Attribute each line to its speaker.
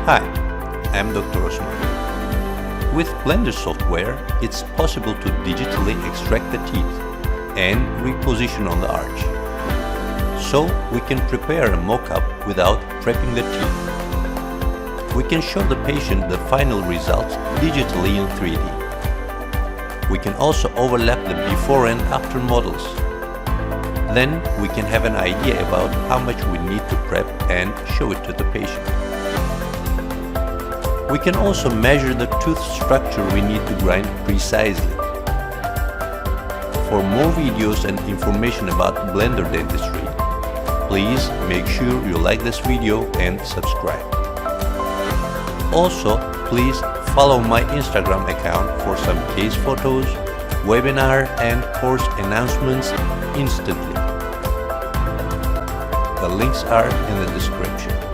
Speaker 1: Hi, I'm Dr. Osman. With Blender software, it's possible to digitally extract the teeth and reposition on the arch. So we can prepare a mock-up without prepping the teeth. We can show the patient the final results digitally in 3D. We can also overlap the before and after models. Then we can have an idea about how much we need to prep and show it to the patient. We can also measure the tooth structure we need to grind precisely. For more videos and information about Blender dentistry, please make sure you like this video and subscribe. Also, please follow my Instagram account for some case photos, webinar and course announcements instantly. The links are in the description.